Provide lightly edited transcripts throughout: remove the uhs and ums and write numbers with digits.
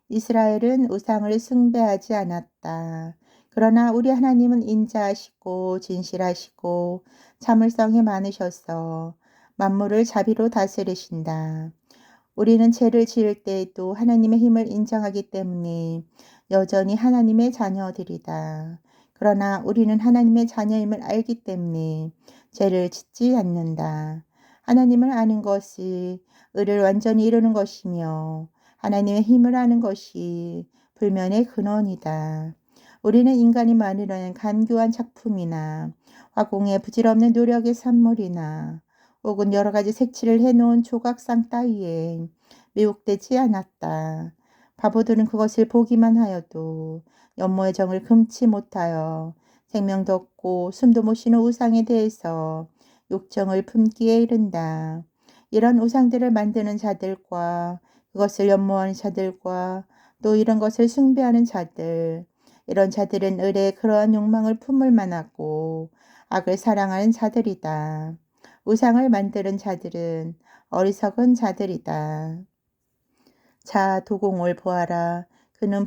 이스라엘은 우상을 숭배하지 않았다. 그러나 우리 하나님은 인자하시고 진실하시고 참을성이 많으셔서 만물을 자비로 다스리신다. 우리는 죄를 지을 때에도 하나님의 힘을 인정하기 때문에 여전히 하나님의 자녀들이다. 그러나 우리는 하나님의 자녀임을 알기 때문에 죄를 짓지 않는다. 하나님을 아는 것이 의를 완전히 이루는 것이며 하나님의 힘을 아는 것이 불면의 근원이다. 우리는 인간이 만들어낸 간교한 작품이나 화공의 부질없는 노력의 산물이나 혹은 여러 가지 색칠을 해놓은 조각상 따위에 미혹되지 않았다. 바보들은 그것을 보기만 하여도 연모의 정을 금치 못하여 생명도 없고 숨도 못 쉬는 우상에 대해서 욕정을 품기에 이른다. 이런 우상들을 만드는 자들과 그것을 연모하는 자들과 또 이런 것을 숭배하는 자들, 이런 자들은 을에 그러한 욕망을 품을 만하고 악을 사랑하는 자들이다. 우상을 만드는 자들은 어리석은 자들이다. 자, 도공을 보아라. 그는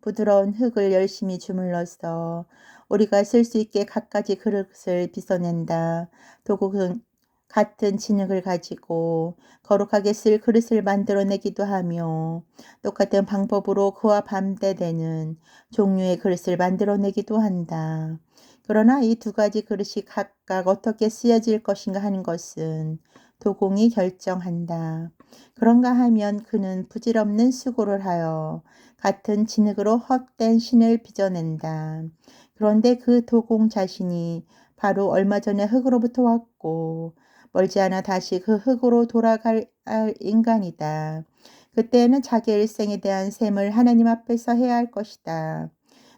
부드러운 흙을 열심히 주물러서 우리가 쓸 수 있게 갖가지 그릇을 빚어낸다. 도공은 같은 진흙을 가지고 거룩하게 쓸 그릇을 만들어내기도 하며 똑같은 방법으로 그와 반대되는 종류의 그릇을 만들어내기도 한다. 그러나 이 두 가지 그릇이 각각 어떻게 쓰여질 것인가 하는 것은 도공이 결정한다. 그런가 하면 그는 부질없는 수고를 하여 같은 진흙으로 헛된 신을 빚어낸다. 그런데 그 도공 자신이 바로 얼마 전에 흙으로부터 왔고 멀지 않아 다시 그 흙으로 돌아갈 인간이다. 그때는 자기 일생에 대한 셈을 하나님 앞에서 해야 할 것이다.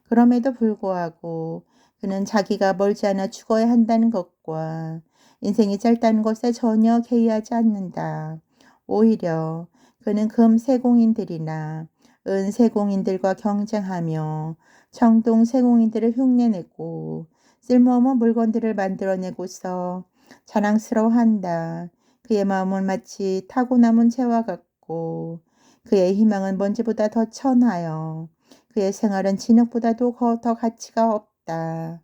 그럼에도 불구하고 그는 자기가 멀지 않아 죽어야 한다는 것과 인생이 짧다는 것에 전혀 개의하지 않는다. 오히려 그는 금 세공인들이나 은 세공인들과 경쟁하며 청동 세공인들을 흉내내고 쓸모없는 물건들을 만들어내고서 자랑스러워한다. 그의 마음은 마치 타고남은 재와 같고 그의 희망은 먼지보다 더 천하여 그의 생활은 진흙보다도 더 가치가 없다.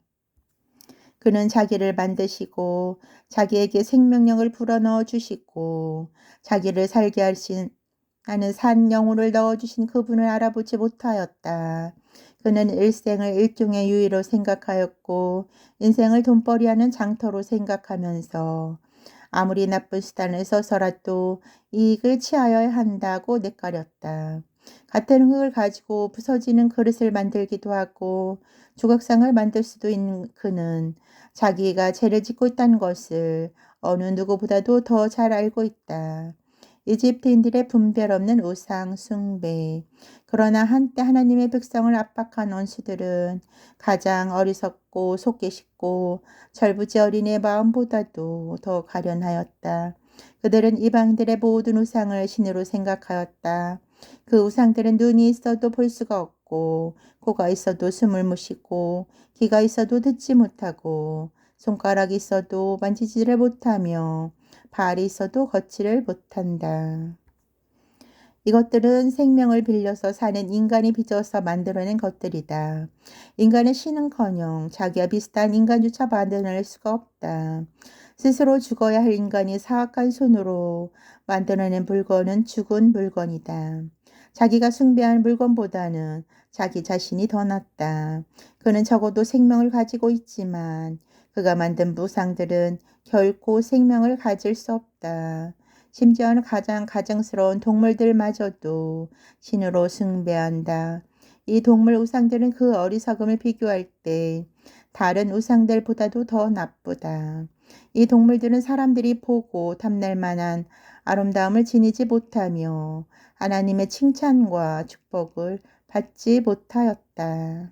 그는 자기를 만드시고 자기에게 생명력을 불어넣어 주시고 자기를 살게 하는 산 영혼을 넣어주신 그분을 알아보지 못하였다. 그는 일생을 일종의 유의로 생각하였고 인생을 돈벌이하는 장터로 생각하면서 아무리 나쁜 수단을 써서라도 이익을 취하여야 한다고 내까렸다. 같은 흙을 가지고 부서지는 그릇을 만들기도 하고 조각상을 만들 수도 있는 그는 자기가 죄를 짓고 있다는 것을 어느 누구보다도 더 잘 알고 있다. 이집트인들의 분별 없는 우상 숭배. 그러나 한때 하나님의 백성을 압박한 원수들은 가장 어리석고 속기 쉽고 절부지 어린의 마음보다도 더 가련하였다. 그들은 이방들의 모든 우상을 신으로 생각하였다. 그 우상들은 눈이 있어도 볼 수가 없고 코가 있어도 숨을 못 쉬고 귀가 있어도 듣지 못하고 손가락이 있어도 만지지를 못하며 발이 있어도 걷지를 못한다. 이것들은 생명을 빌려서 사는 인간이 빚어서 만들어낸 것들이다. 인간의 신은커녕 자기와 비슷한 인간조차 만들어낼 수가 없다. 스스로 죽어야 할 인간이 사악한 손으로 만들어낸 물건은 죽은 물건이다. 자기가 숭배한 물건보다는 자기 자신이 더 낫다. 그는 적어도 생명을 가지고 있지만 그가 만든 무상들은 결코 생명을 가질 수 없다. 심지어는 가장 가증스러운 동물들마저도 신으로 숭배한다. 이 동물 우상들은 그 어리석음을 비교할 때 다른 우상들보다도 더 나쁘다. 이 동물들은 사람들이 보고 탐낼 만한 아름다움을 지니지 못하며 하나님의 칭찬과 축복을 받지 못하였다.